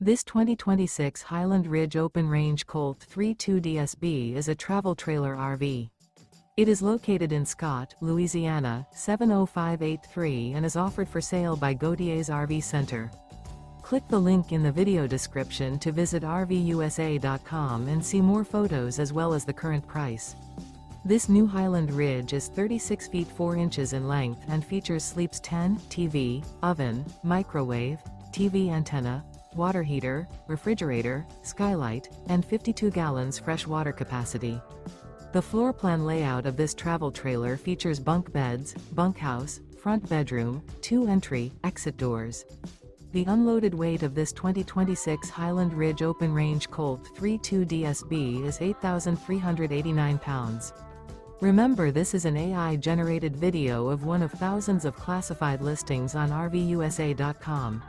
This 2026 Highland Ridge Open-Range Colt 32DSB is a travel trailer RV. It is located in Scott, Louisiana, 70583 and is offered for sale by Gauthiers RV Center. Click the link in the video description to visit RVUSA.com and see more photos as well as the current price. This new Highland Ridge is 36 feet 4 inches in length and features sleeps 10, TV, oven, microwave, TV antenna, water heater, refrigerator, skylight, and 52 gallons fresh water capacity. The floor plan layout of this travel trailer features bunk beds, bunkhouse, front bedroom, 2 entry, exit doors. The unloaded weight of this 2026 Highland Ridge Open-Range Colt 32DSB is 8,389 pounds. Remember, this is an AI-generated video of one of thousands of classified listings on RVUSA.com.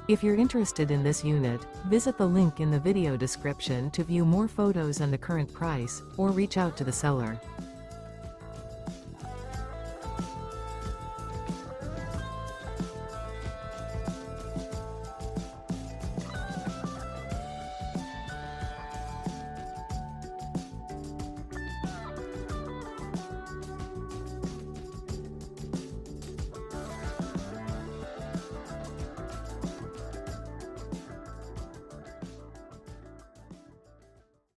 If you're interested in this unit, visit the link in the video description to view more photos and the current price, or reach out to the seller.